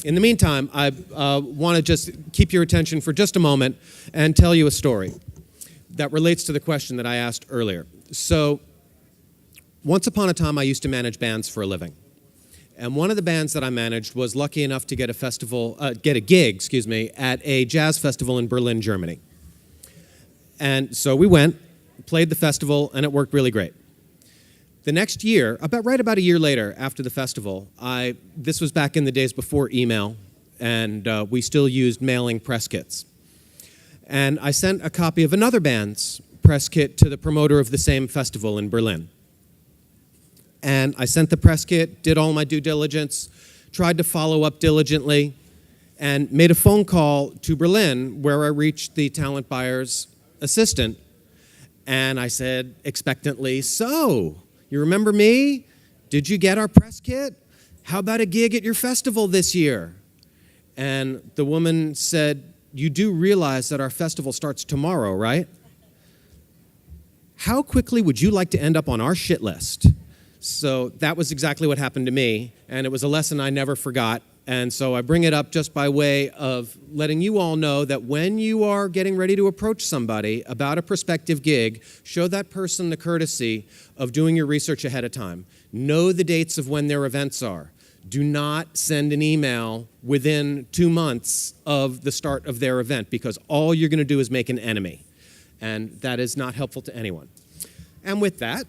In the meantime, I want to just keep your attention for just a moment and tell you a story that relates to the question that I asked earlier. So, once upon a time, I used to manage bands for a living. And one of the bands that I managed was lucky enough to get a gig, at a jazz festival in Berlin, Germany. And so we went, played the festival, and it worked really great. The next year, about a year later after the festival, this was back in the days before email, and we still used mailing press kits. And I sent a copy of another band's press kit to the promoter of the same festival in Berlin. And I sent the press kit, did all my due diligence, tried to follow up diligently, and made a phone call to Berlin where I reached the talent buyer's assistant. And I said expectantly, "So, you remember me? Did you get our press kit? How about a gig at your festival this year?" And the woman said, "You do realize that our festival starts tomorrow, right? How quickly would you like to end up on our shit list?" So that was exactly what happened to me, and it was a lesson I never forgot. And so I bring it up just by way of letting you all know that when you are getting ready to approach somebody about a prospective gig, show that person the courtesy of doing your research ahead of time. Know the dates of when their events are. Do not send an email within 2 months of the start of their event, because all you're going to do is make an enemy. And that is not helpful to anyone. And with that,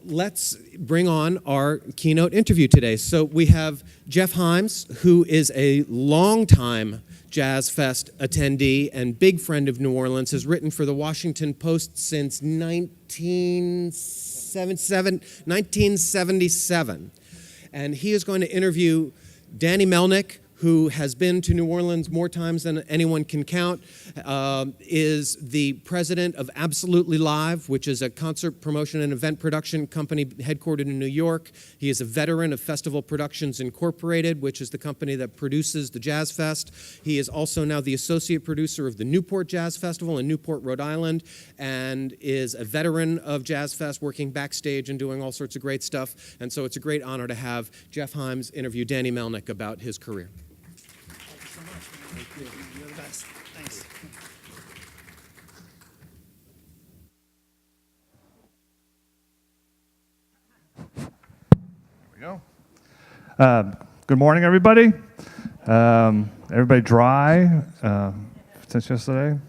let's bring on our keynote interview today. So we have Jeff Himes, who is a longtime Jazz Fest attendee and big friend of New Orleans, has written for the Washington Post since 1977. And he is going to interview Danny Melnick, who has been to New Orleans more times than anyone can count, is the president of Absolutely Live, which is a concert promotion and event production company headquartered in New York. He is a veteran of Festival Productions Incorporated, which is the company that produces the Jazz Fest. He is also now the associate producer of the Newport Jazz Festival in Newport, Rhode Island, and is a veteran of Jazz Fest, working backstage and doing all sorts of great stuff. And so it's a great honor to have Jeff Himes interview Danny Melnick about his career. Thank you. You're the best. Thanks. There we go. Good morning, everybody. Everybody dry since yesterday.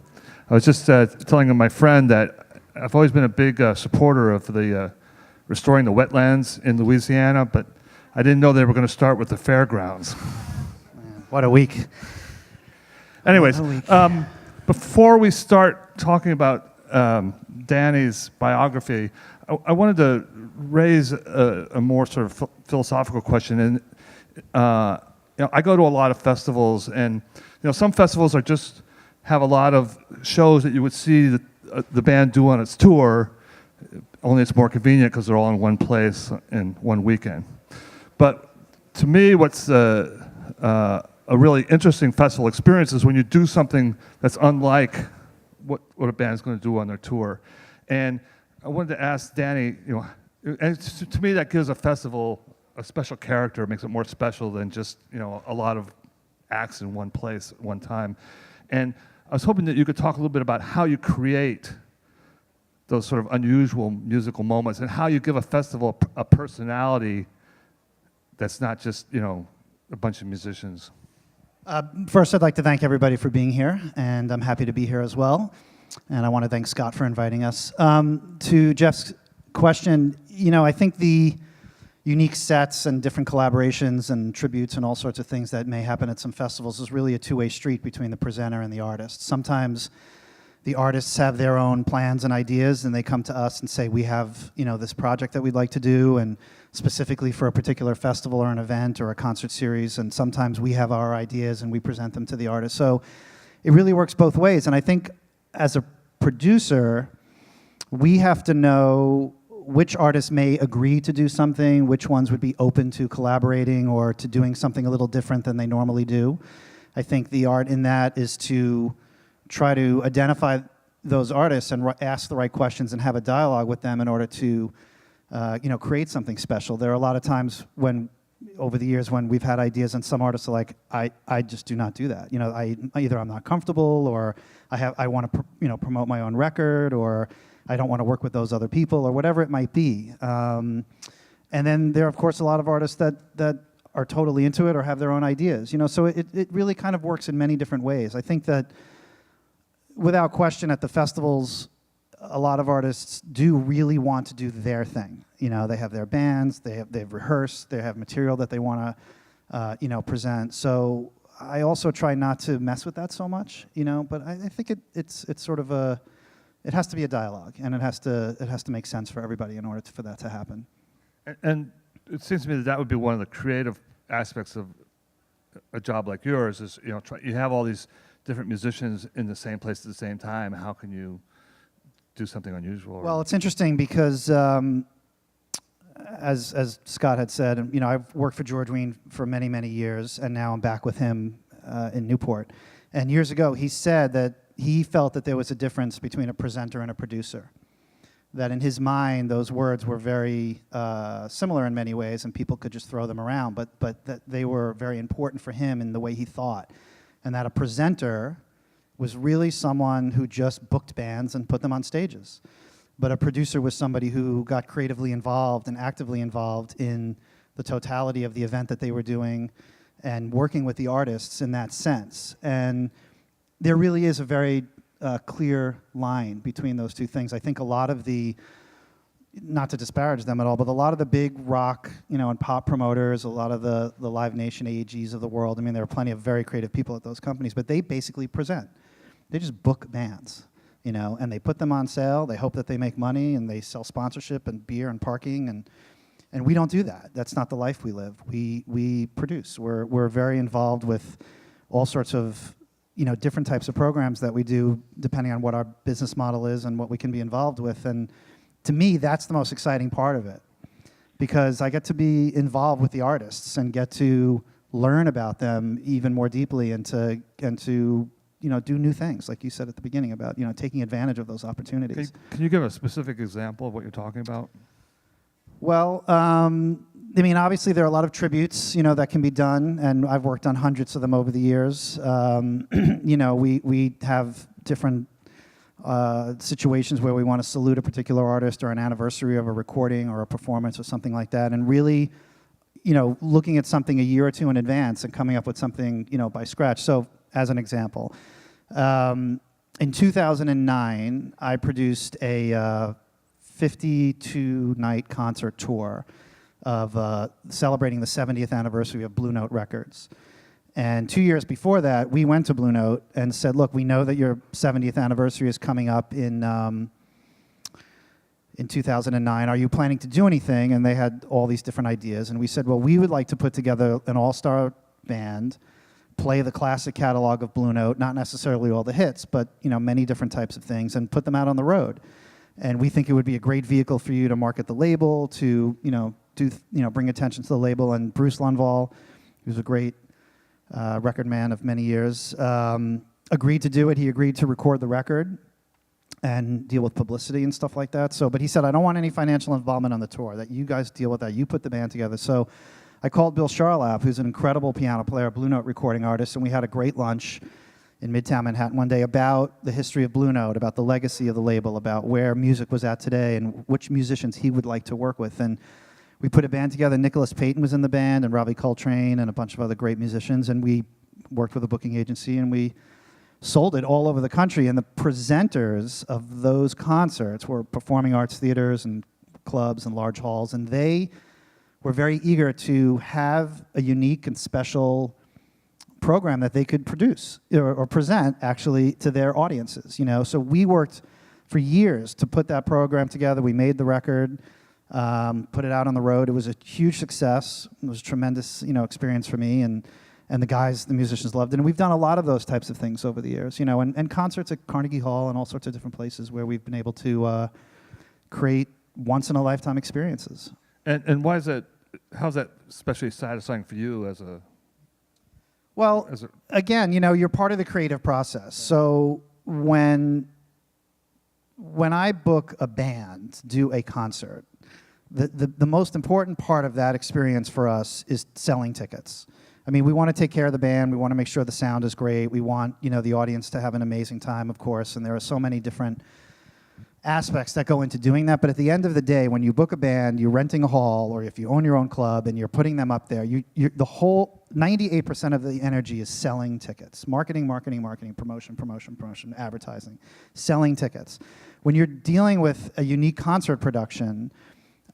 I was just telling my friend that I've always been a big supporter of the restoring the wetlands in Louisiana, but I didn't know they were going to start with the fairgrounds. Man, what a week. Anyways, before we start talking about Danny's biography, I wanted to raise a more sort of philosophical question. And I go to a lot of festivals, and some festivals are just have a lot of shows that you would see the band do on its tour. Only it's more convenient because they're all in one place in one weekend. But to me, what's a really interesting festival experience is when you do something that's unlike what a band's going to do on their tour. And I wanted to ask Danny, and to me that gives a festival a special character, makes it more special than just a lot of acts in one place at one time. And I was hoping that you could talk a little bit about how you create those sort of unusual musical moments and how you give a festival a personality that's not just a bunch of musicians. First, I'd like to thank everybody for being here, and I'm happy to be here as well. And I want to thank Scott for inviting us. To Jeff's question, I think the unique sets and different collaborations and tributes and all sorts of things that may happen at some festivals is really a two-way street between the presenter and the artist. Sometimes the artists have their own plans and ideas, and they come to us and say, we have this project that we'd like to do, and specifically for a particular festival or an event or a concert series, and sometimes we have our ideas and we present them to the artist. So it really works both ways, and I think as a producer, we have to know which artists may agree to do something, which ones would be open to collaborating or to doing something a little different than they normally do. I think the art in that is to try to identify those artists and ask the right questions and have a dialogue with them in order to create something special. There are a lot of times when over the years when we've had ideas and some artists are like, I just do not do that. Either I'm not comfortable, or I want to promote my own record, or I don't want to work with those other people, or whatever it might be. And then there are, of course, a lot of artists that are totally into it or have their own ideas. So it really kind of works in many different ways. I think that without question at the festivals, a lot of artists do really want to do their thing. They have their bands, they've rehearsed, they have material that they want to present. So I also try not to mess with that so much, but I think it's sort of it has to be a dialogue, and it has to make sense for everybody in order for that to happen. And it seems to me that would be one of the creative aspects of a job like yours is, you have all these different musicians in the same place at the same time. How can you do something unusual? Well, it's interesting because, as Scott had said, I've worked for George Wein for many, many years, and now I'm back with him in Newport. And years ago, he said that he felt that there was a difference between a presenter and a producer. That in his mind, those words were very similar in many ways, and people could just throw them around, but that they were very important for him in the way he thought. And that a presenter was really someone who just booked bands and put them on stages. But a producer was somebody who got creatively involved and actively involved in the totality of the event that they were doing and working with the artists in that sense. And there really is a very clear line between those two things. I think a lot of the, not to disparage them at all, but a lot of the big rock, and pop promoters, a lot of the Live Nation AEGs of the world, there are plenty of very creative people at those companies, but they basically present. They just book bands, and they put them on sale. They hope that they make money, and they sell sponsorship and beer and parking, and we don't do that. That's not the life we live. We produce. We're very involved with all sorts of different types of programs that we do depending on what our business model is and what we can be involved with. And to me, that's the most exciting part of it, because I get to be involved with the artists and get to learn about them even more deeply and to do new things, like you said at the beginning about taking advantage of those opportunities. Can you give a specific example of what you're talking about? Well, obviously there are a lot of tributes, that can be done, and I've worked on hundreds of them over the years. We have different situations where we want to salute a particular artist or an anniversary of a recording or a performance or something like that, and really, looking at something a year or two in advance and coming up with something, by scratch. So, as an example, in 2009, I produced a 52-night concert tour of celebrating the 70th anniversary of Blue Note Records. And 2 years before that, we went to Blue Note and said, look, we know that your 70th anniversary is coming up in 2009. Are you planning to do anything? And they had all these different ideas. And we said, well, we would like to put together an all-star band, play the classic catalog of Blue Note, not necessarily all the hits, but many different types of things, and put them out on the road. And we think it would be a great vehicle for you to market the label, to bring attention to the label. And Bruce Lundvall, who's a great record man of many years, agreed to do it. He agreed to record the record and deal with publicity and stuff like that. But he said, I don't want any financial involvement on the tour. That you guys deal with that. You put the band together. So I called Bill Charlap, who's an incredible piano player, Blue Note recording artist, and we had a great lunch in Midtown Manhattan one day about the history of Blue Note, about the legacy of the label, about where music was at today and which musicians he would like to work with. And we put a band together. Nicholas Payton was in the band, and Ravi Coltrane, and a bunch of other great musicians, and we worked with a booking agency, and we sold it all over the country. And the presenters of those concerts were performing arts theaters and clubs and large halls, and they were very eager to have a unique and special program that they could produce or present actually to their audiences. So we worked for years to put that program together. We made the record, put it out on the road. It was a huge success. It was a tremendous experience for me, and the guys, the musicians loved it. And we've done a lot of those types of things over the years, and concerts at Carnegie Hall and all sorts of different places where we've been able to create once-in-a-lifetime experiences. And why is that? How's that especially satisfying for you as a? Well, again, you're part of the creative process. So when I book a band to do a concert, The most important part of that experience for us is selling tickets. I mean, we want to take care of the band. We want to make sure the sound is great. We want, the audience to have an amazing time, of course, and there are so many different aspects that go into doing that. But at the end of the day, when you book a band, you're renting a hall, or if you own your own club and you're putting them up there, the whole 98% of the energy is selling tickets. Marketing, promotion, advertising, selling tickets. When you're dealing with a unique concert production,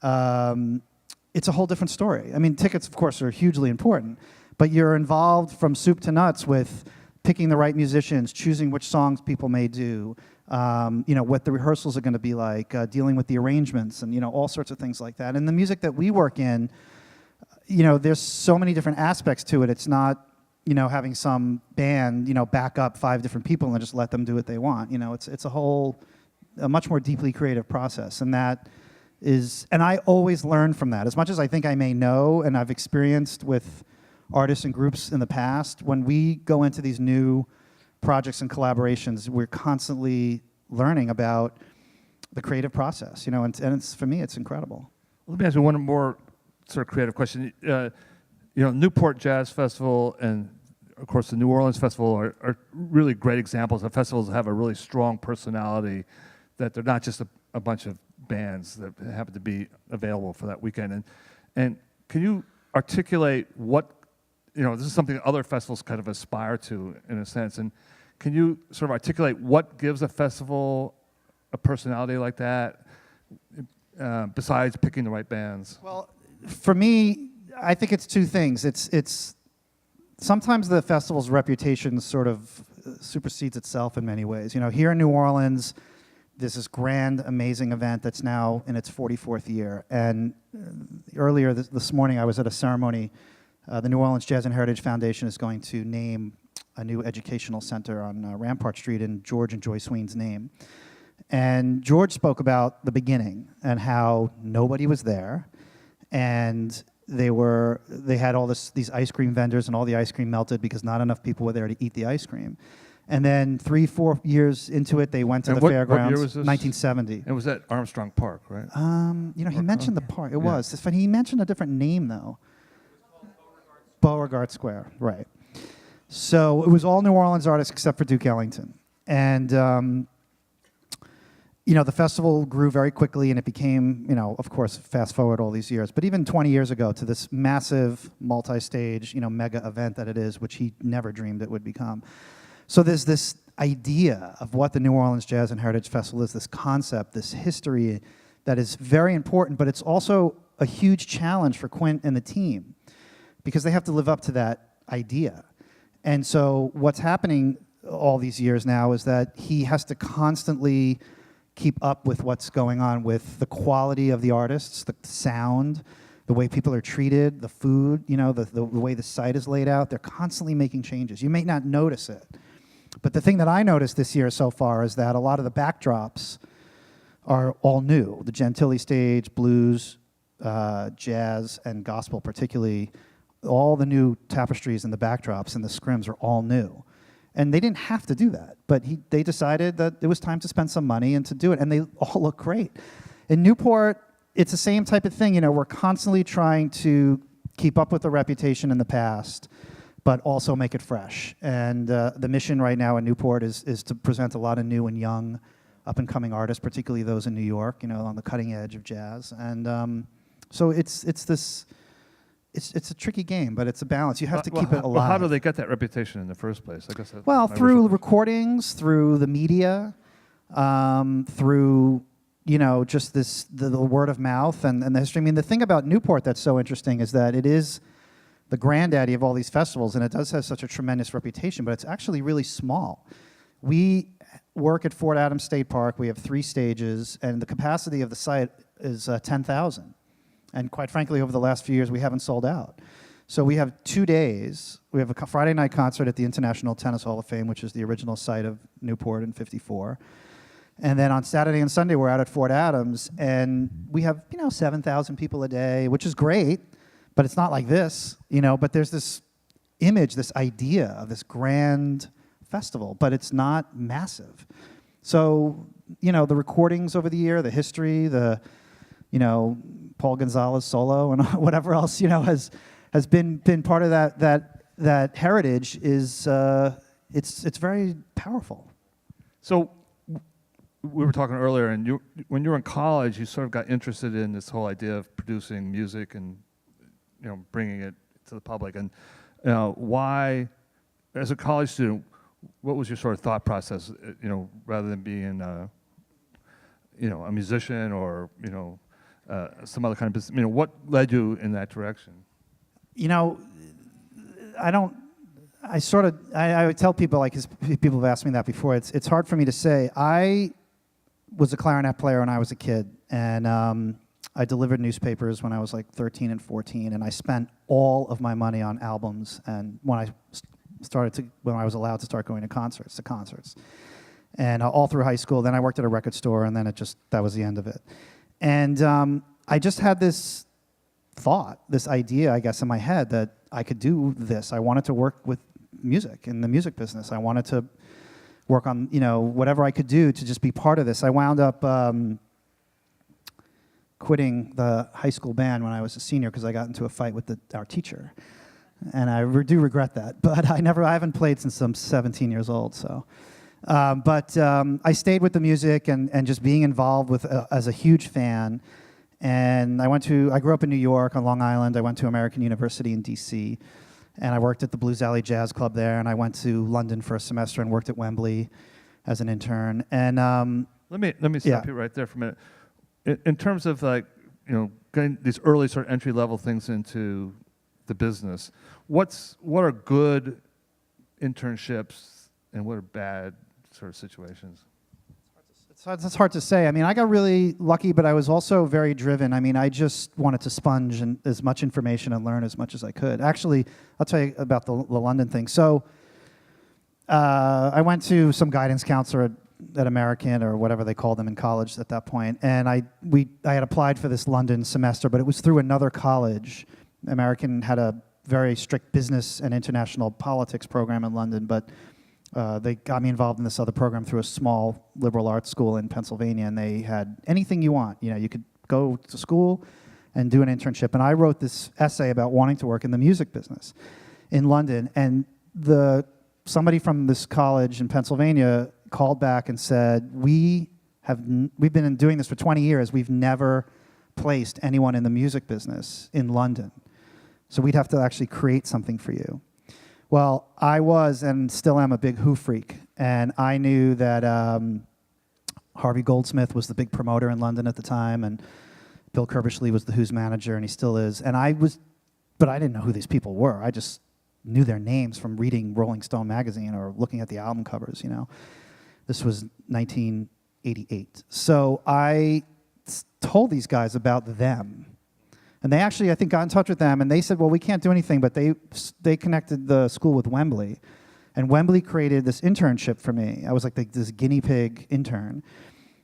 it's a whole different story. I mean, tickets, of course, are hugely important, but you're involved from soup to nuts with picking the right musicians, choosing which songs people may do, what the rehearsals are going to be like, dealing with the arrangements, and all sorts of things like that. And the music that we work in, there's so many different aspects to it. It's not, having some band, back up 5 different people and just let them do what they want. It's a much more deeply creative process, and I always learn from that. As much as I think I may know, and I've experienced with artists and groups in the past, when we go into these new projects and collaborations, we're constantly learning about the creative process, and it's, for me, it's incredible. Let me ask you one more sort of creative question. Newport Jazz Festival and, of course, the New Orleans Festival are really great examples of festivals that have a really strong personality, that they're not just a bunch of bands that happen to be available for that weekend. And can you articulate what, this is something that other festivals kind of aspire to, in a sense, and can you sort of articulate what gives a festival a personality like that, besides picking the right bands? Well, for me, I think it's 2 things. It's sometimes the festival's reputation sort of supersedes itself in many ways. Here in New Orleans, there's this grand, amazing event that's now in its 44th year. And earlier this morning, I was at a ceremony. The New Orleans Jazz and Heritage Foundation is going to name a new educational center on Rampart Street in George and Joy Sween's name. And George spoke about the beginning and how nobody was there, and they had all these ice cream vendors, and all the ice cream melted because not enough people were there to eat the ice cream. And then 3-4 years into it, they went to the fairgrounds. What year was this? 1970. It was at Armstrong Park, right? He mentioned the park. It was. It's funny. He mentioned a different name, though. Beauregard Square, right. So it was all New Orleans artists except for Duke Ellington. And, the festival grew very quickly, and it became, of course, fast forward all these years, but even 20 years ago, to this massive multi-stage, mega event that it is, which he never dreamed it would become. So there's this idea of what the New Orleans Jazz and Heritage Festival is, this concept, this history that is very important, but it's also a huge challenge for Quint and the team, because they have to live up to that idea. And so what's happening all these years now is that he has to constantly keep up with what's going on with the quality of the artists, the sound, the way people are treated, the food, the way the site is laid out. They're constantly making changes. You may not notice it, but the thing that I noticed this year so far is that a lot of the backdrops are all new. The Gentilly stage, blues, jazz, and gospel particularly, all the new tapestries and the backdrops and the scrims are all new. And they didn't have to do that, but they decided that it was time to spend some money and to do it, and they all look great. In Newport, it's the same type of thing. We're constantly trying to keep up with the reputation in the past, but also make it fresh. And the mission right now in Newport is to present a lot of new and young, up-and-coming artists, particularly those in New York, on the cutting edge of jazz. And so it's a tricky game, but it's a balance. You have to keep it alive. Well, how do they get that reputation in the first place? I guess through recordings, through the media, through just the word of mouth and the history. I mean, the thing about Newport that's so interesting is that it is the granddaddy of all these festivals, and it does have such a tremendous reputation, but it's actually really small. We work at Fort Adams State Park. We have 3 stages, and the capacity of the site is 10,000. And quite frankly, over the last few years, we haven't sold out. So we have 2 days. We have a Friday night concert at the International Tennis Hall of Fame, which is the original site of Newport in '54. And then on Saturday and Sunday, we're out at Fort Adams, and we have 7,000 people a day, which is great, but it's not like this, But there's this image, this idea of this grand festival, but it's not massive. So the recordings over the year, the history, Paul Gonzalez solo and whatever else, has been part of that heritage is it's very powerful. So we were talking earlier, and when you were in college, you sort of got interested in this whole idea of producing music and bringing it to the public. And why, as a college student, what was your sort of thought process? Rather than being a musician or some other kind of business. What led you in that direction? I would tell people, like, 'cause people have asked me that before, it's hard for me to say. I was a clarinet player when I was a kid, and I delivered newspapers when I was like 13 and 14, and I spent all of my money on albums, and when I was allowed to start going to concerts, and all through high school. Then I worked at a record store, and then that was the end of it. And I just had this thought, this idea, I guess, in my head that I could do this. I wanted to work with music in the music business. I wanted to work on, whatever I could do to just be part of this. I wound up quitting the high school band when I was a senior because I got into a fight with our teacher. And I do regret that, but I haven't played since I'm 17 years old, so. But I stayed with the music and just being involved with as a huge fan. And I grew up in New York on Long Island. I went to American University in DC, and I worked at the Blues Alley Jazz Club there. And I went to London for a semester and worked at Wembley as an intern. And let me stop you right there for a minute. In terms of getting these early sort of entry level things into the business, what are good internships and what are bad sort of situations? It's hard to say. I mean, I got really lucky, but I was also very driven. I mean, I just wanted to sponge as much information and learn as much as I could. Actually, I'll tell you about the London thing. So I went to some guidance counselor at American, or whatever they called them in college at that point, and I had applied for this London semester, but it was through another college. American had a very strict business and international politics program in London, but they got me involved in this other program through a small liberal arts school in Pennsylvania, and they had anything you want. You could go to school and do an internship. And I wrote this essay about wanting to work in the music business in London, and somebody from this college in Pennsylvania called back and said, we've been doing this for 20 years. We've never placed anyone in the music business in London. So we'd have to actually create something for you. Well, I was and still am a big Who freak, and I knew that Harvey Goldsmith was the big promoter in London at the time, and Bill Kerbishley was the Who's manager, and he still is. But I didn't know who these people were. I just knew their names from reading Rolling Stone magazine or looking at the album covers. This was 1988. So I told these guys about them. And they actually, I think, got in touch with them, and they said, well, we can't do anything, but they connected the school with Wembley. And Wembley created this internship for me. I was like this guinea pig intern.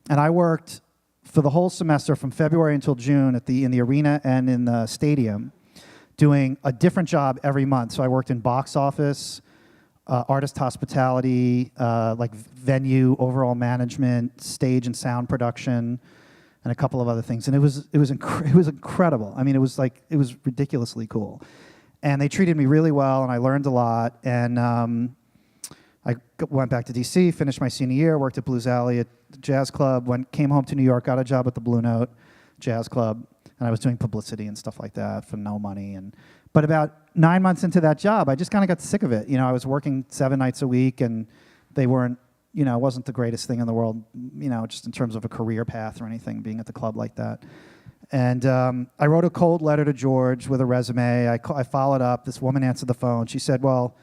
And I worked for the whole semester from February until June in the arena and in the stadium, doing a different job every month. So I worked in box office, artist hospitality, venue, overall management, stage and sound production, and a couple of other things. And it was incredible. I mean, it was ridiculously cool. And they treated me really well, and I learned a lot. And I went back to DC, finished my senior year, worked at Blues Alley at the Jazz Club, came home to New York, got a job at the Blue Note Jazz Club, and I was doing publicity and stuff like that for no money. But about 9 months into that job, I just kind of got sick of it. I was working 7 nights a week, and they weren't, it wasn't the greatest thing in the world, just in terms of a career path or anything, being at the club like that. And I wrote a cold letter to George with a resume. I followed up. This woman answered the phone. She said, well,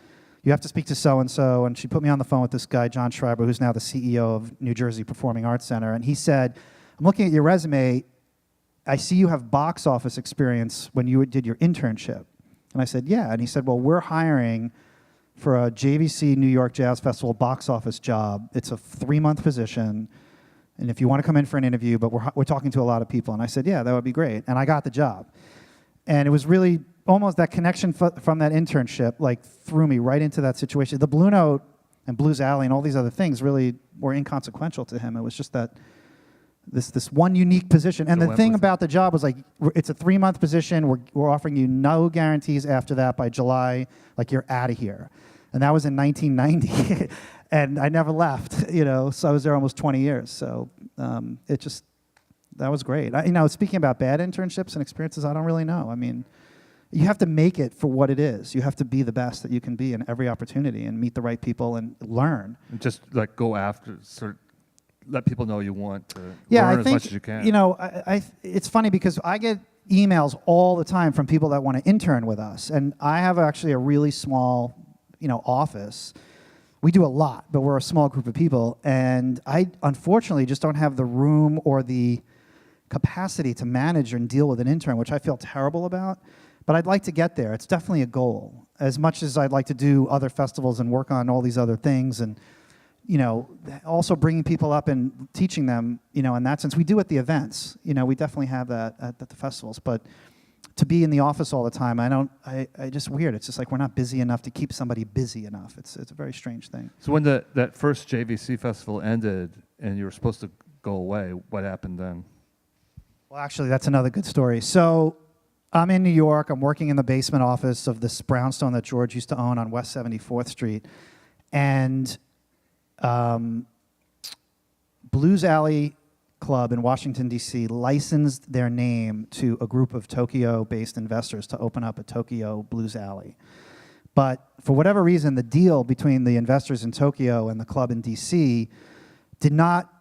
you have to speak to so-and-so. And she put me on the phone with this guy, John Schreiber, who's now the CEO of New Jersey Performing Arts Center. And he said, I'm looking at your resume. I see you have box office experience when you did your internship. And I said, yeah. And he said, well, we're hiring for a JVC New York Jazz Festival box office job. It's a 3-month position. And if you want to come in for an interview, but we're talking to a lot of people. And I said, yeah, that would be great. And I got the job. And it was really almost that connection from that internship threw me right into that situation. The Blue Note and Blues Alley and all these other things really were inconsequential to him. It was just that this one unique position. And So the thing went with about the job was like, it's a 3-month position. We're offering you no guarantees after that. By July, like, you're out of here. And that was in 1990. And I never left, so I was there almost 20 years. So that was great. Speaking about bad internships and experiences, I don't really know. I mean, you have to make it for what it is. You have to be the best that you can be in every opportunity and meet the right people and learn. And just like go after, sort of let people know you want to Yeah, learn I as think, much as you can. it's funny because I get emails all the time from people that want to intern with us. And I have actually a really small, office. We do a lot, but we're a small group of people. And I, unfortunately, just don't have the room or the capacity to manage and deal with an intern, which I feel terrible about. But I'd like to get there. It's definitely a goal. As much as I'd like to do other festivals and work on all these other things and, also bringing people up and teaching them, in that sense. We do at the events. We definitely have that at the festivals. But to be in the office all the time, I just weird. It's just like we're not busy enough to keep somebody busy enough. It's a very strange thing. So when that first JVC festival ended and you were supposed to go away, what happened then? Well, actually, that's another good story. So I'm in New York. I'm working in the basement office of this brownstone that George used to own on West 74th Street. And Blues Alley Club in Washington, D.C. licensed their name to a group of Tokyo-based investors to open up a Tokyo Blues Alley. But for whatever reason, the deal between the investors in Tokyo and the club in D.C. did not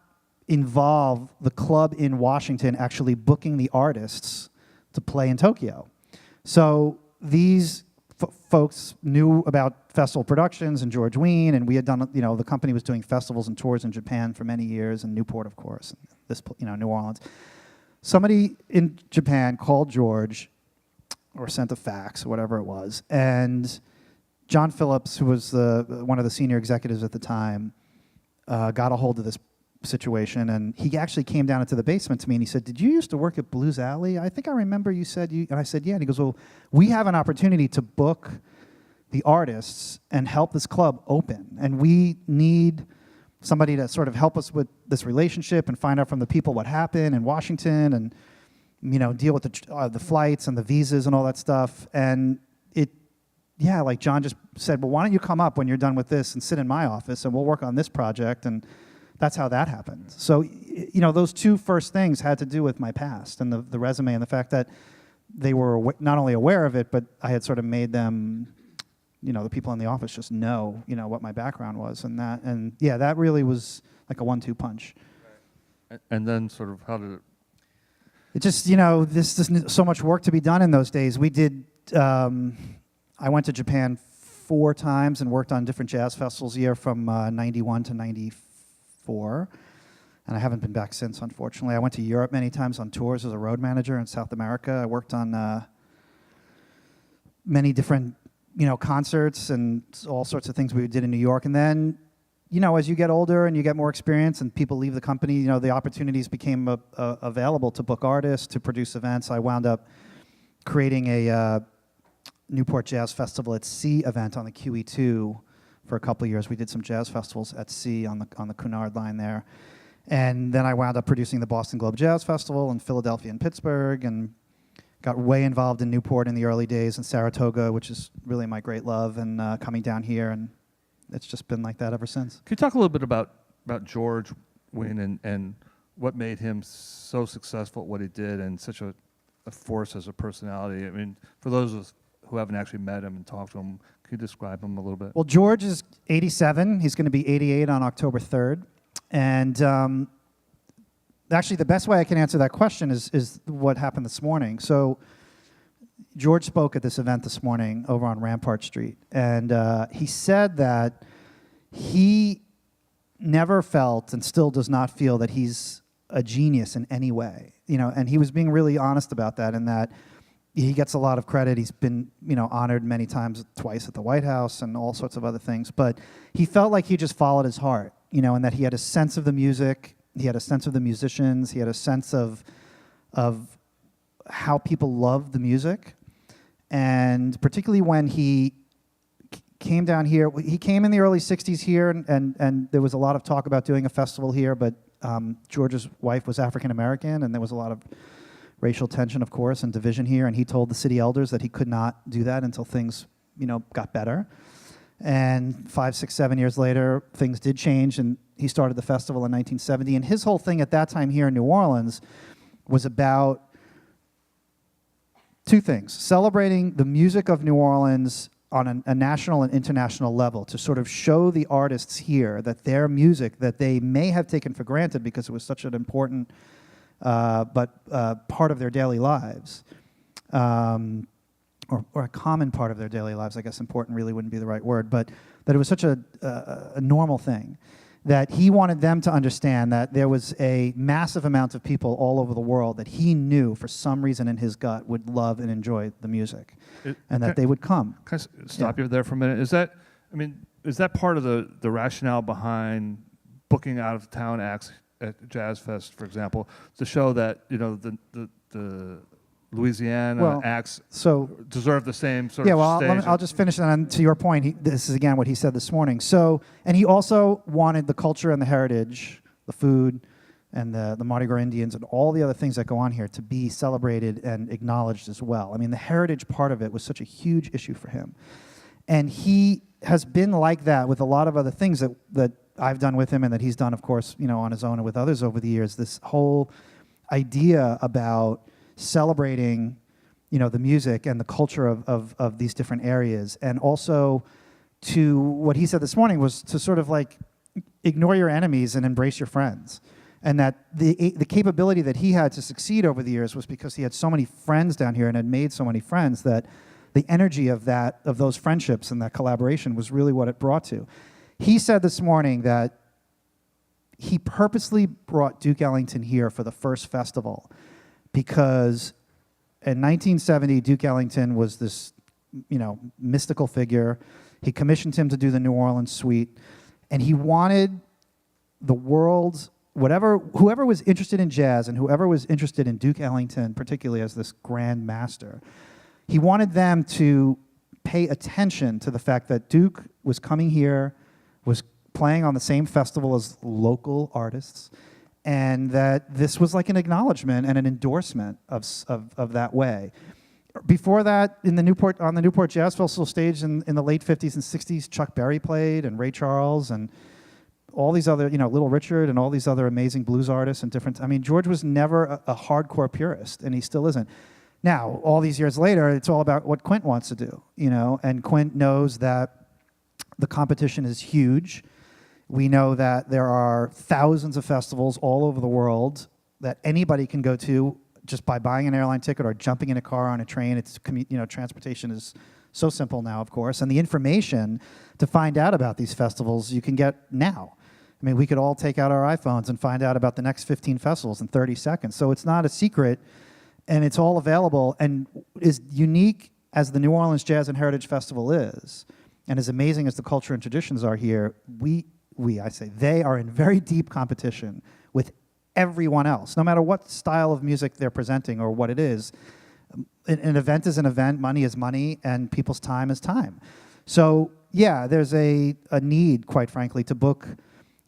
involve the club in Washington actually booking the artists to play in Tokyo. So these folks knew about festival productions and George Wein, and we had done, the company was doing festivals and tours in Japan for many years, and Newport, of course, and New Orleans. Somebody in Japan called George, or sent a fax, or whatever it was, and John Phillips, who was one of the senior executives at the time, got a hold of this situation, and he actually came down into the basement to me and he said, "Did you used to work at Blues Alley? I think I remember you said you," and I said, "Yeah." And he goes, "Well, we have an opportunity to book the artists and help this club open, and we need somebody to sort of help us with this relationship and find out from the people what happened in Washington and, deal with the flights and the visas and all that stuff." And like John just said, "Well, why don't you come up when you're done with this and sit in my office and we'll work on this project." And that's how that happened. So, those two first things had to do with my past and the resume and the fact that they were not only aware of it, but I had sort of made them, the people in the office just know, what my background was. And that really was like a 1-2 punch. Right. And then sort of how did it? It just, there's so much work to be done in those days. We did, I went to Japan 4 times and worked on different jazz festivals a year from 91 to 94. And I haven't been back since, unfortunately. I went to Europe many times on tours as a road manager in South America. I worked on many different, concerts and all sorts of things we did in New York. And then, as you get older and you get more experience and people leave the company, the opportunities became available to book artists, to produce events. I wound up creating a Newport Jazz Festival at Sea event on the QE2 for a couple of years. We did some jazz festivals at sea on the Cunard line there. And then I wound up producing the Boston Globe Jazz Festival in Philadelphia and Pittsburgh, and got way involved in Newport in the early days, and Saratoga, which is really my great love, and coming down here, and it's just been like that ever since. Can you talk a little bit about George Wein and what made him so successful at what he did and such a force as a personality? I mean, for those of us who haven't actually met him and talked to him, can you describe him a little bit? Well, George is 87. He's going to be 88 on October 3rd. And actually, the best way I can answer that question is what happened this morning. So George spoke at this event this morning over on Rampart Street. And he said that he never felt and still does not feel that he's a genius in any way. And he was being really honest about that, in that he gets a lot of credit. He's been, honored many times, twice at the White House and all sorts of other things. But he felt like he just followed his heart, and that he had a sense of the music, he had a sense of the musicians, he had a sense of how people loved the music. And particularly when he came down here, he came in the early 60s here, and there was a lot of talk about doing a festival here, but George's wife was African American, and there was a lot of racial tension, of course, and division here. And he told the city elders that he could not do that until things, got better. And 5, 6, 7 years later, things did change, and he started the festival in 1970. And his whole thing at that time here in New Orleans was about two things: celebrating the music of New Orleans on a national and international level, to sort of show the artists here that their music that they may have taken for granted because it was such an important part of their daily lives, or a common part of their daily lives. I guess important really wouldn't be the right word, but that it was such a normal thing, that he wanted them to understand that there was a massive amount of people all over the world that he knew for some reason in his gut would love and enjoy the music, and that they would come. Can I stop you there for a minute? Is that part of the rationale behind booking out of town acts at Jazz Fest, for example, to show that the Louisiana acts deserve the same sort of stage? I'll just finish that. And to your point, this is again what he said this morning. And he also wanted the culture and the heritage, the food, and the Mardi Gras Indians, and all the other things that go on here to be celebrated and acknowledged as well. I mean, the heritage part of it was such a huge issue for him. And he has been like that with a lot of other things that I've done with him, and that he's done, of course, on his own and with others over the years. This whole idea about celebrating, the music and the culture of these different areas, and also to what he said this morning was to sort of like ignore your enemies and embrace your friends, and that the capability that he had to succeed over the years was because he had so many friends down here and had made so many friends, that the energy of those friendships and that collaboration was really what it brought to. He said this morning that he purposely brought Duke Ellington here for the first festival because in 1970, Duke Ellington was this, mystical figure. He commissioned him to do the New Orleans suite, and he wanted the world, whoever was interested in jazz and whoever was interested in Duke Ellington, particularly as this grand master, he wanted them to pay attention to the fact that Duke was coming here, was playing on the same festival as local artists, and that this was like an acknowledgement and an endorsement of that way. Before that, on the Newport Jazz Festival stage in the late 50s and 60s, Chuck Berry played, and Ray Charles, and all these other, Little Richard, and all these other amazing blues artists and different. I mean, George was never a hardcore purist, and he still isn't. Now, all these years later, it's all about what Quint wants to do, and Quint knows that the competition is huge. We know that there are thousands of festivals all over the world that anybody can go to just by buying an airline ticket or jumping in a car or on a train. It's transportation is so simple now, of course, and the information to find out about these festivals you can get now. I mean, we could all take out our iPhones and find out about the next 15 festivals in 30 seconds. So it's not a secret, and it's all available. And as unique as the New Orleans Jazz and Heritage Festival is, and as amazing as the culture and traditions are here, they are in very deep competition with everyone else, no matter what style of music they're presenting or what it is. An event is an event, money is money, and people's time is time. So yeah, there's a need, quite frankly, to book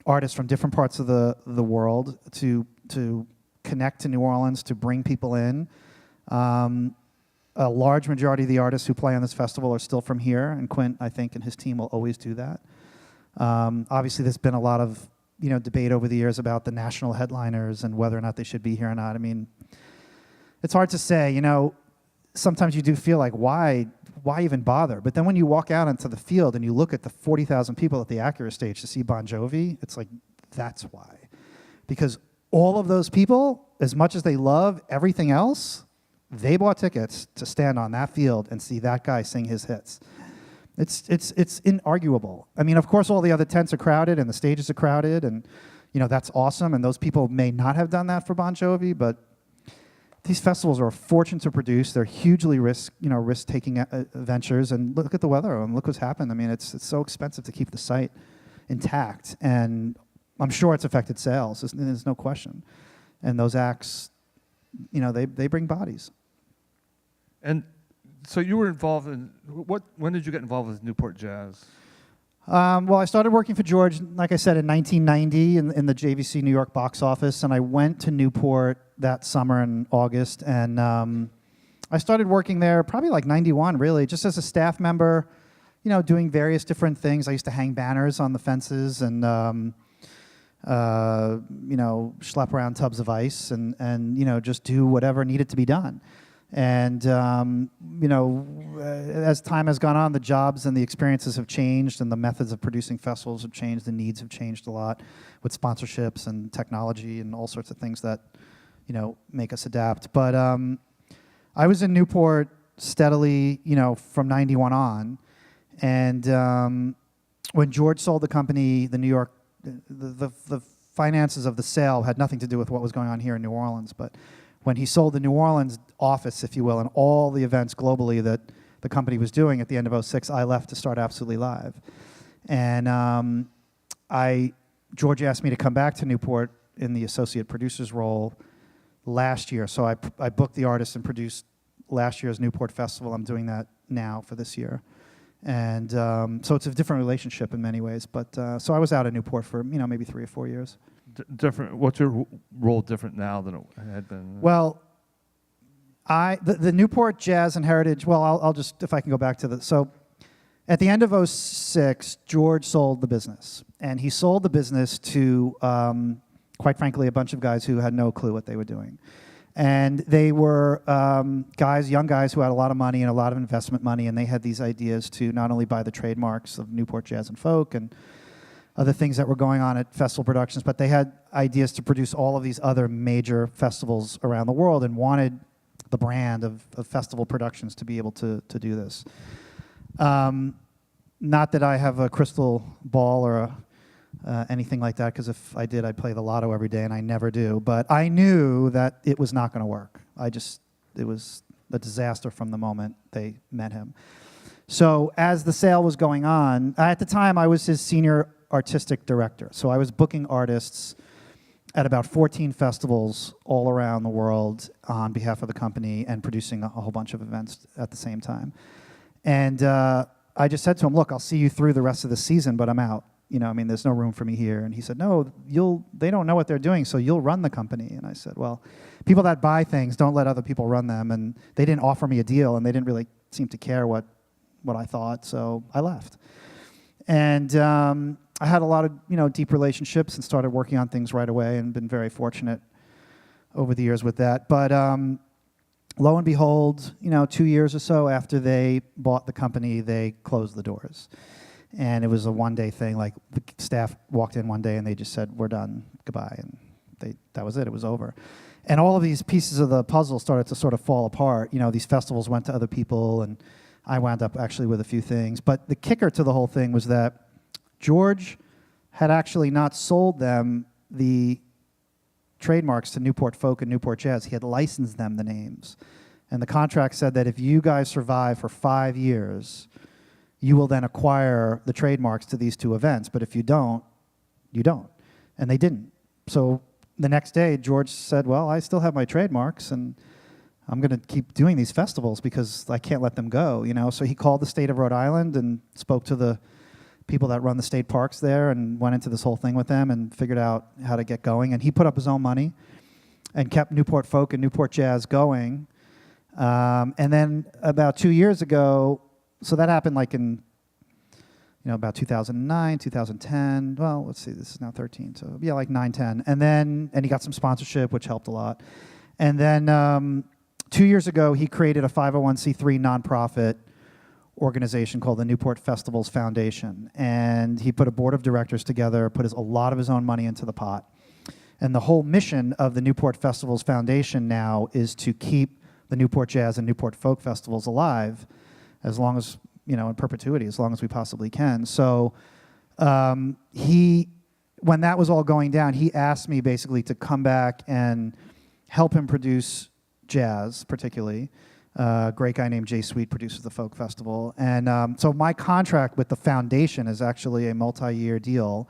artists from different parts of the world to connect to New Orleans, to bring people in. A large majority of the artists who play on this festival are still from here, and Quint, I think, and his team will always do that. Obviously, there's been a lot of debate over the years about the national headliners and whether or not they should be here or not. I mean, it's hard to say. Sometimes you do feel like, why even bother? But then when you walk out onto the field and you look at the 40,000 people at the Acura stage to see Bon Jovi, it's like, that's why. Because all of those people, as much as they love everything else, they bought tickets to stand on that field and see that guy sing his hits. It's inarguable. I mean, of course, all the other tents are crowded and the stages are crowded, and that's awesome. And those people may not have done that for Bon Jovi, but these festivals are a fortune to produce. They're hugely risk-taking ventures. And look at the weather and look what's happened. I mean, it's so expensive to keep the site intact, and I'm sure it's affected sales. There's no question. And those acts, they bring bodies. And so you were involved in when did you get involved with Newport Jazz? Well, I started working for George, like I said, in 1990 in the JVC New York box office, and I went to Newport that summer in August, and I started working there probably like 91, really, just as a staff member, doing various different things. I used to hang banners on the fences and, schlep around tubs of ice and just do whatever needed to be done. And, as time has gone on, the jobs and the experiences have changed, and the methods of producing festivals have changed, the needs have changed a lot with sponsorships and technology and all sorts of things that, make us adapt. But I was in Newport steadily, from 91 on. And when George sold the company, the New York, the finances of the sale had nothing to do with what was going on here in New Orleans, but when he sold the New Orleans office, if you will, and all the events globally that the company was doing at the end of '06, I left to start Absolutely Live. And George asked me to come back to Newport in the associate producer's role last year. So I booked the artists and produced last year's Newport Festival. I'm doing that now for this year. And so it's a different relationship in many ways. But so I was out at Newport for maybe 3 or 4 years. Different. What's your role different now than it had been? Well, the Newport Jazz and Heritage. Well, I'll just, if I can go back to so at the end of '06, George sold the business, and he sold the business to, quite frankly, a bunch of guys who had no clue what they were doing. And they were young guys who had a lot of money and a lot of investment money, and they had these ideas to not only buy the trademarks of Newport Jazz and Folk and other things that were going on at Festival Productions, but they had ideas to produce all of these other major festivals around the world and wanted the brand of Festival Productions to be able to do this. Not that I have a crystal ball or anything like that, because if I did, I'd play the lotto every day, and I never do. But I knew that it was not going to work. It was a disaster from the moment they met him. So as the sale was going on, at the time I was his senior artistic director. So I was booking artists at about 14 festivals all around the world on behalf of the company and producing a whole bunch of events at the same time. And I just said to him, look, I'll see you through the rest of the season, but I'm out. There's no room for me here. And he said, no, they don't know what they're doing, so you'll run the company. And I said, well, people that buy things don't let other people run them. And they didn't offer me a deal, and they didn't really seem to care what I thought, so I left. And I had a lot of deep relationships and started working on things right away, and been very fortunate over the years with that. But lo and behold, 2 years or so after they bought the company, they closed the doors. And it was a one-day thing. Like, the staff walked in one day and they just said, we're done, goodbye. And that was it, it was over. And all of these pieces of the puzzle started to sort of fall apart. These festivals went to other people, and I wound up actually with a few things. But the kicker to the whole thing was that George had actually not sold them the trademarks to Newport Folk and Newport Jazz. He had licensed them the names. And the contract said that if you guys survive for 5 years, you will then acquire the trademarks to these two events. But if you don't, you don't. And they didn't. So the next day, George said, well, I still have my trademarks, and I'm going to keep doing these festivals because I can't let them go, So he called the state of Rhode Island and spoke to the people that run the state parks there and went into this whole thing with them and figured out how to get going. And he put up his own money and kept Newport Folk and Newport Jazz going. And then about 2 years ago, so that happened like in, about 2009, 2010. Well, let's see, this is now 13. So yeah, like 9, 10. And he got some sponsorship, which helped a lot. And then 2 years ago, he created a 501c3 nonprofit organization called the Newport Festivals Foundation. And he put a board of directors together, put a lot of his own money into the pot. And the whole mission of the Newport Festivals Foundation now is to keep the Newport Jazz and Newport Folk Festivals alive as long as, in perpetuity, as long as we possibly can. So when that was all going down, he asked me basically to come back and help him produce jazz, particularly. A great guy named Jay Sweet produces the Folk Festival. And so my contract with the foundation is actually a multi-year deal,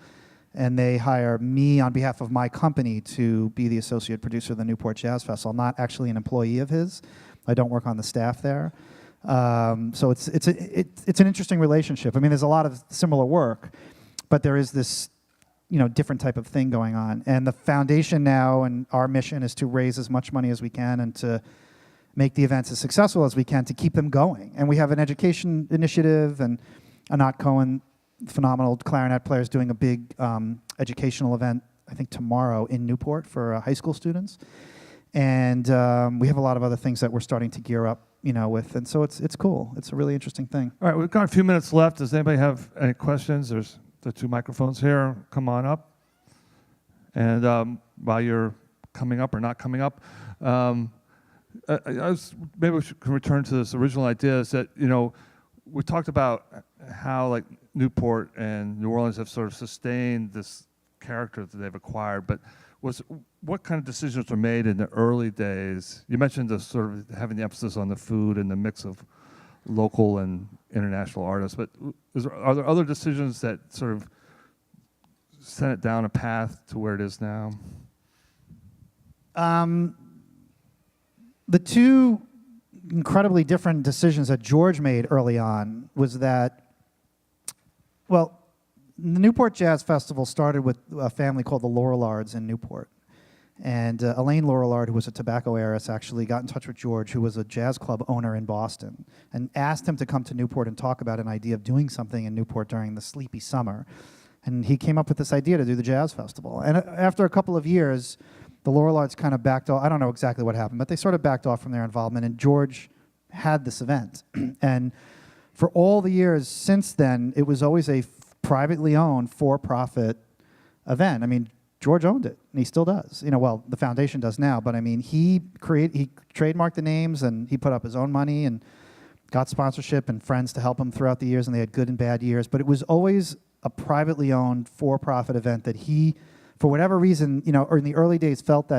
and they hire me on behalf of my company to be the associate producer of the Newport Jazz Festival. I'm not actually an employee of his. I don't work on the staff there. So it's an interesting relationship. I mean, there's a lot of similar work, but there is this different type of thing going on. And the foundation now and our mission is to raise as much money as we can and to make the events as successful as we can to keep them going. And we have an education initiative, and Anat Cohen, phenomenal clarinet player, is doing a big educational event, I think tomorrow in Newport for high school students. And we have a lot of other things that we're starting to gear up, with. And so it's cool. It's a really interesting thing. All right, we've got a few minutes left. Does anybody have any questions? There's the 2 microphones here. Come on up. And while you're coming up or not coming up, maybe we can return to this original idea. Is that we talked about how like Newport and New Orleans have sort of sustained this character that they've acquired, but what kind of decisions were made in the early days? You mentioned the sort of having the emphasis on the food and the mix of local and international artists, but are there other decisions that sort of sent it down a path to where it is now? The 2 incredibly different decisions that George made early on was that, well, the Newport Jazz Festival started with a family called the Laurillards in Newport. And Elaine Laurillard, who was a tobacco heiress, actually got in touch with George, who was a jazz club owner in Boston, and asked him to come to Newport and talk about an idea of doing something in Newport during the sleepy summer. And he came up with this idea to do the Jazz Festival. And after a couple of years, the Laurillards kind of backed off. I don't know exactly what happened, but they sort of backed off from their involvement, and George had this event. And for all the years since then, it was always a privately owned, for-profit event. I mean, George owned it, and he still does. Well, the foundation does now, but I mean, he trademarked the names, and he put up his own money and got sponsorship and friends to help him throughout the years, and they had good and bad years. But it was always a privately owned, for-profit event that he, for whatever reason, or in the early days, felt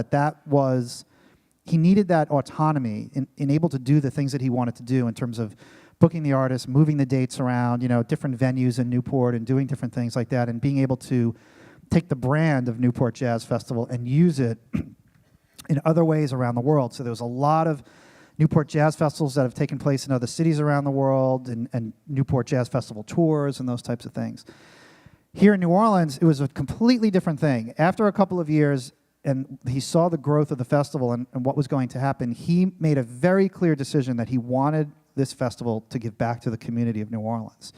he needed that autonomy in able to do the things that he wanted to do in terms of booking the artists, moving the dates around, different venues in Newport and doing different things like that, and being able to take the brand of Newport Jazz Festival and use it in other ways around the world. So there was a lot of Newport Jazz Festivals that have taken place in other cities around the world, and Newport Jazz Festival tours and those types of things. Here in New Orleans, it was a completely different thing. After a couple of years, and he saw the growth of the festival and what was going to happen, he made a very clear decision that he wanted this festival to give back to the community of New Orleans.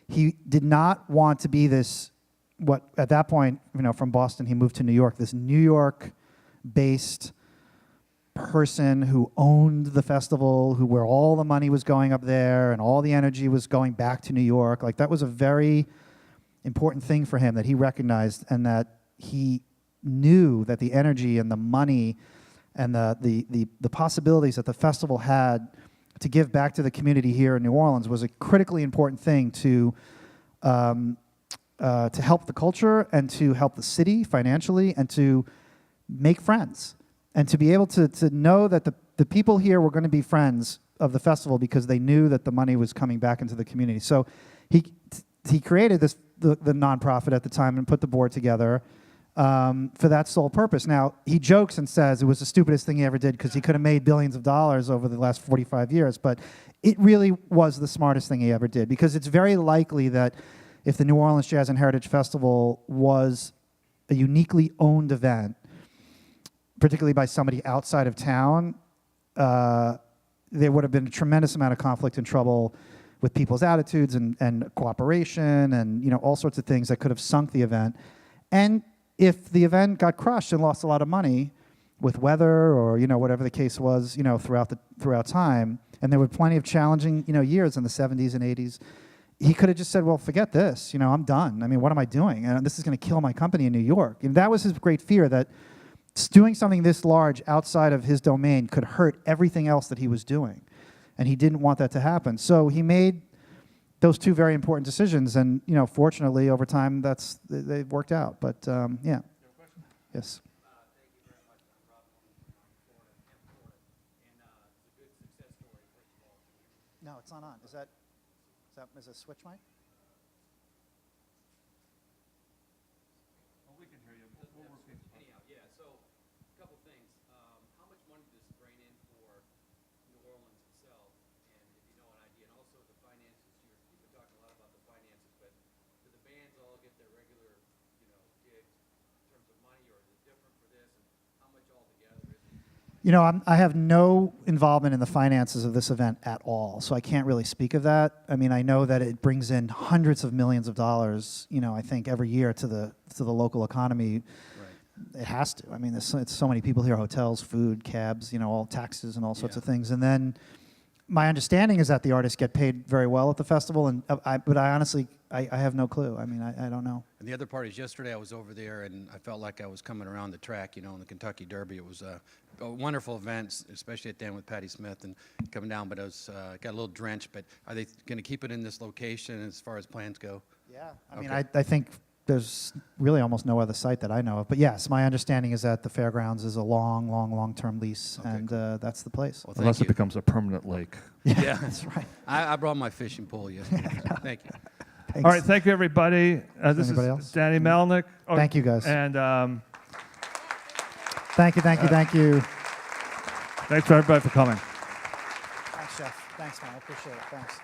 He did not want to be this, what at that point, from Boston, he moved to New York, this New York-based person who owned the festival, where all the money was going up there and all the energy was going back to New York. Like, that was a very important thing for him that he recognized, and that he knew that the energy and the money and the possibilities that the festival had to give back to the community here in New Orleans was a critically important thing to help the culture and to help the city financially and to make friends and to be able to know that the people here were going to be friends of the festival because they knew that the money was coming back into the community. So he created the nonprofit at the time and put the board together for that sole purpose. Now, he jokes and says it was the stupidest thing he ever did because he could have made billions of dollars over the last 45 years, but it really was the smartest thing he ever did, because it's very likely that if the New Orleans Jazz and Heritage Festival was a uniquely owned event, particularly by somebody outside of town, there would have been a tremendous amount of conflict and trouble with people's attitudes and cooperation and all sorts of things that could have sunk the event. And if the event got crushed and lost a lot of money with weather or whatever the case was throughout time, and there were plenty of challenging years in the 70s and 80s, he could have just said, well, forget this, I'm done. I mean, what am I doing? And this is going to kill my company in New York. And that was his great fear, that doing something this large outside of his domain could hurt everything else that he was doing. And he didn't want that to happen. So he made those two very important decisions, and fortunately, over time, they've worked out. But yeah. You have a question? Yes. Thank you very much. I'm Rob Melnick from Florida, and it's a good success story, first of all. No, it's not on. Is it a switch mic? Well, we can hear you. We'll work it. Anyhow, yeah. So, a couple things. How much money does this bring in for New Orleans itself? And if you know You know, I have no involvement in the finances of this event at all, so I can't really speak of that. I mean, I know that it brings in hundreds of millions of dollars, you know, I think every year to the local economy. It has to. I mean, it's so many people here, hotels, food, cabs, you know, all taxes and all sorts of things. And then my understanding is that the artists get paid very well at the festival, and but I honestly, I have no clue. I mean, I don't know. And the other part is yesterday I was over there and I felt like I was coming around the track, you know, in the Kentucky Derby. It was a wonderful event, especially at the end with Patti Smith and coming down, but I was got a little drenched. But are they going to keep it in this location as far as plans go? Yeah. I mean, I think there's really almost no other site that I know of. But yes, my understanding is that the fairgrounds is a long-term lease, and that's the place. Well, Unless thank it becomes a permanent lake. Yeah, That's right. I brought my fishing pole yesterday. Thank you. Thanks. All right, thank you, everybody. This Anybody is else? Danny Melnick. Oh, Thank you, guys. And Thank you. thanks for everybody for coming. Thanks, Jeff. Thanks, man. I appreciate it. Thanks.